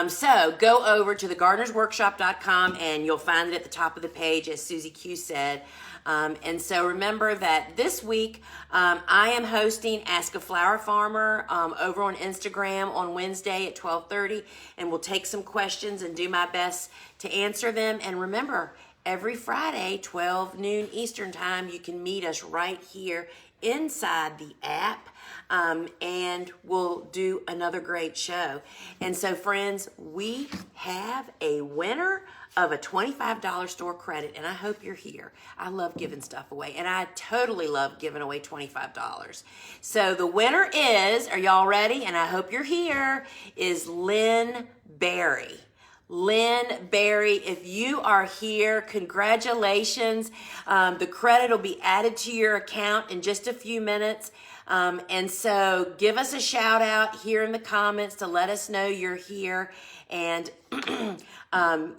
So go over to thegardenersworkshop.com and you'll find it at the top of the page, as Susie Q said. And so remember that this week I am hosting Ask a Flower Farmer over on Instagram on Wednesday at 12:30, and we'll take some questions and do my best to answer them. And remember, every Friday, 12 noon Eastern time, you can meet us right here inside the app, and we'll do another great show. And so, friends, we have a winner of a $25 store credit, and I hope you're here. I love giving stuff away, and I totally love giving away $25. So the winner is, are y'all ready? And I hope you're here, is Lynn Berry. Lynn Berry, if you are here, congratulations. The credit will be added to your account in just a few minutes. And so give us a shout out here in the comments to let us know you're here. And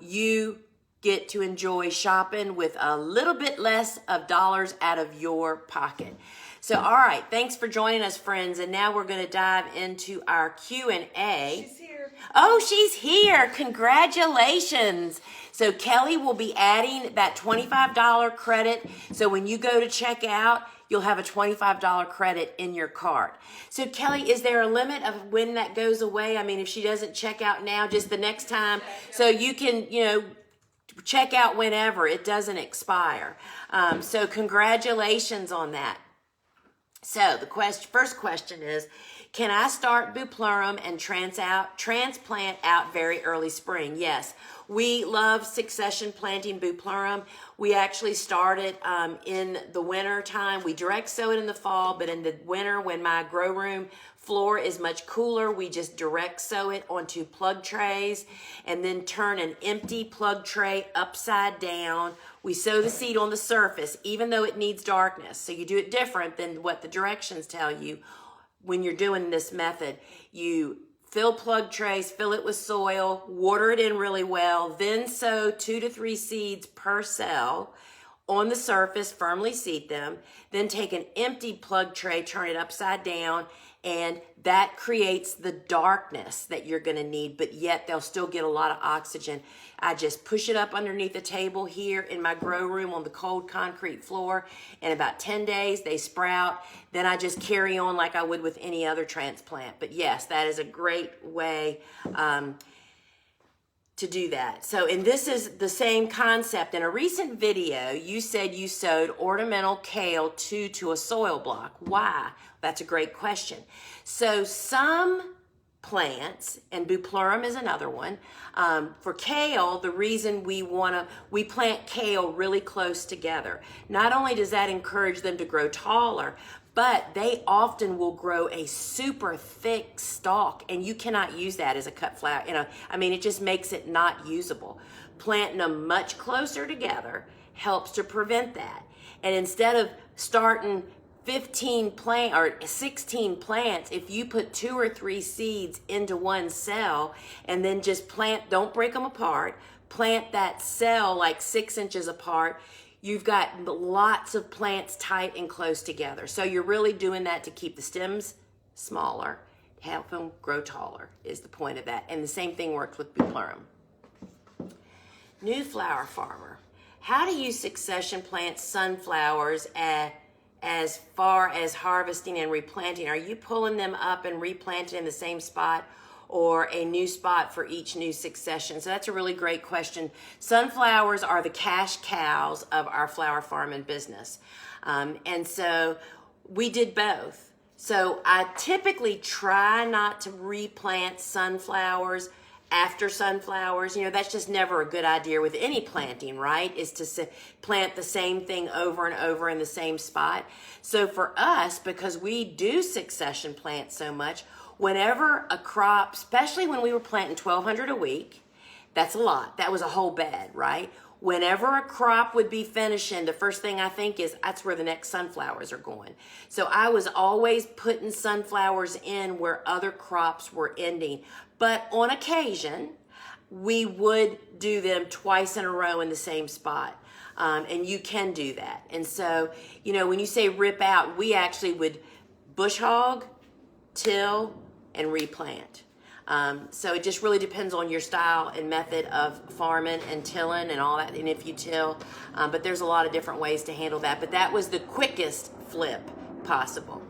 you get to enjoy shopping with a little bit less of dollars out of your pocket. So, all right, thanks for joining us, friends. And now we're going to dive into our Q&A. She's here. Oh, she's here. Congratulations. So Kelly will be adding that $25 credit. So when you go to check out, you'll have a $25 credit in your cart. So Kelly, is there a limit of when that goes away? I mean, if she doesn't check out now, just the next time, so you can, check out whenever. It doesn't expire. So congratulations on that. So the first question is, can I start Bupleurum and transplant out very early spring? Yes. We love succession planting Bupleurum. We actually started in the winter time. We direct sow it in the fall, but in the winter when my grow room floor is much cooler, we just direct sow it onto plug trays and then turn an empty plug tray upside down. We sow the seed on the surface, even though it needs darkness. So you do it different than what the directions tell you. When you're doing this method, you fill plug trays, fill it with soil, water it in really well, then sow 2 to 3 seeds per cell on the surface, firmly seed them, then take an empty plug tray, turn it upside down, and that creates the darkness that you're going to need, but yet they'll still get a lot of oxygen. I just push it up underneath the table here in my grow room on the cold concrete floor. In about 10 days, they sprout. Then I just carry on like I would with any other transplant. But yes, that is a great way to do that. So, and this is the same concept. In a recent video, you said you sowed ornamental kale to a soil block. Why? That's a great question. So some plants, and Bupleurum is another one. For kale, the reason we plant kale really close together. Not only does that encourage them to grow taller, but they often will grow a super thick stalk, and you cannot use that as a cut flower. It just makes it not usable. Planting them much closer together helps to prevent that. And instead of starting 16 plants, if you put 2 or 3 seeds into one cell and then just plant, don't break them apart, plant that cell like 6 inches apart, you've got lots of plants tight and close together. So you're really doing that to keep the stems smaller, help them grow taller is the point of that. And the same thing works with Bupleurum. New flower farmer. How do you succession plant sunflowers as far as harvesting and replanting? Are you pulling them up and replanting in the same spot, or a new spot for each new succession? So that's a really great question. Sunflowers are the cash cows of our flower farming business. And so we did both. So I typically try not to replant sunflowers after sunflowers. That's just never a good idea with any planting, right? Is to plant the same thing over and over in the same spot. So for us, because we do succession plant so much, whenever a crop, especially when we were planting 1,200 a week, that's a lot. That was a whole bed, right? Whenever a crop would be finishing, the first thing I think is that's where the next sunflowers are going. So I was always putting sunflowers in where other crops were ending. But on occasion, we would do them twice in a row in the same spot. And you can do that. And so, when you say rip out, we actually would bush hog, till, and replant. So it just really depends on your style and method of farming and tilling and all that, and if you till. But there's a lot of different ways to handle that. But that was the quickest flip possible.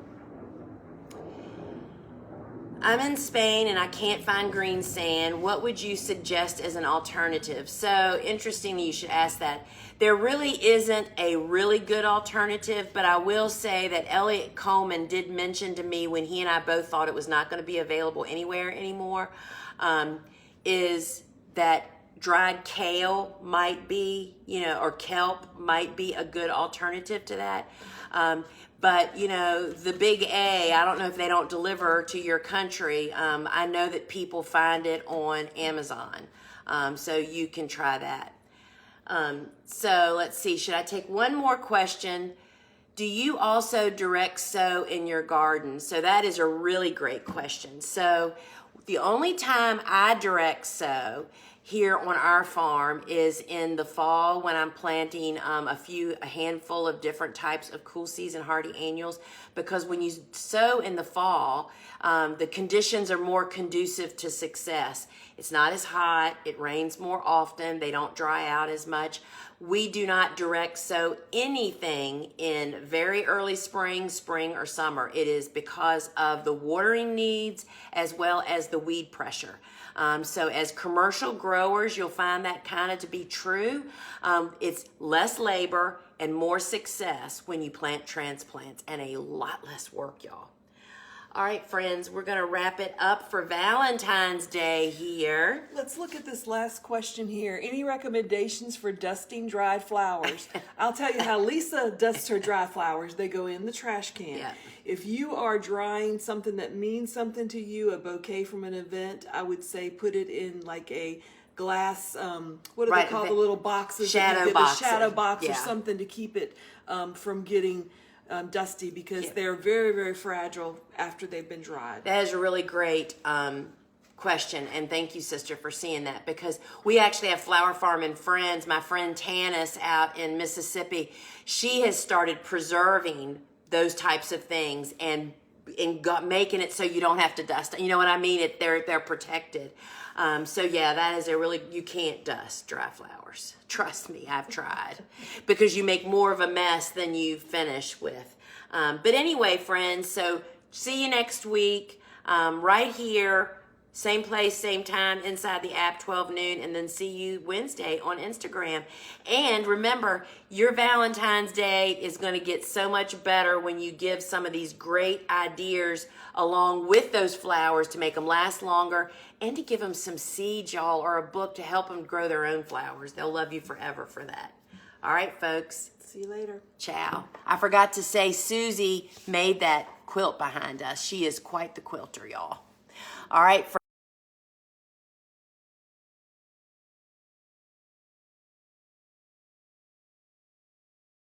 I'm in Spain and I can't find green sand. What would you suggest as an alternative? So interesting you should ask that. There really isn't a really good alternative, but I will say that Elliot Coleman did mention to me when he and I both thought it was not going to be available anywhere anymore, is that dried kale might be, or kelp might be a good alternative to that. But, the big A, I don't know if they don't deliver to your country. I know that people find it on Amazon. So you can try that. So let's see. Should I take one more question? Do you also direct sow in your garden? So that is a really great question. So the only time I direct sow here on our farm is in the fall when I'm planting a handful of different types of cool season hardy annuals, because when you sow in the fall, the conditions are more conducive to success. It's not as hot, it rains more often, they don't dry out as much. We do not direct sow anything in very early spring, or summer. It is because of the watering needs as well as the weed pressure. So as commercial growers, you'll find that kind of to be true. It's less labor and more success when you plant transplants, and a lot less work, y'all. All right, friends, we're going to wrap it up for Valentine's Day here. Let's look at this last question here. Any recommendations for dusting dried flowers? I'll tell you how Lisa dusts her dry flowers. They go in the trash can. Yeah. If you are drying something that means something to you, a bouquet from an event, I would say put it in like a glass, what do they call the little boxes? Shadow box. A shadow box Yeah. or something to keep it from getting dusty, because they're very, very fragile after they've been dried. That is a really great question, and thank you, sister, for seeing that, because we actually have flower farming friends. My friend Tanis out in Mississippi, she has started preserving those types of things and making it so you don't have to dust. You know what I mean? They're protected. So yeah, that is you can't dust dry flowers. Trust me, I've tried, because you make more of a mess than you finish with. But anyway, friends, so see you next week, right here, same place, same time, inside the app, 12 noon, and then see you Wednesday on Instagram. And remember, your Valentine's Day is going to get so much better when you give some of these great ideas along with those flowers to make them last longer, and to give them some seeds, y'all, or a book to help them grow their own flowers. They'll love you forever for that. All right, folks. See you later. Ciao. I forgot to say, Susie made that quilt behind us. She is quite the quilter, y'all. All right, friends.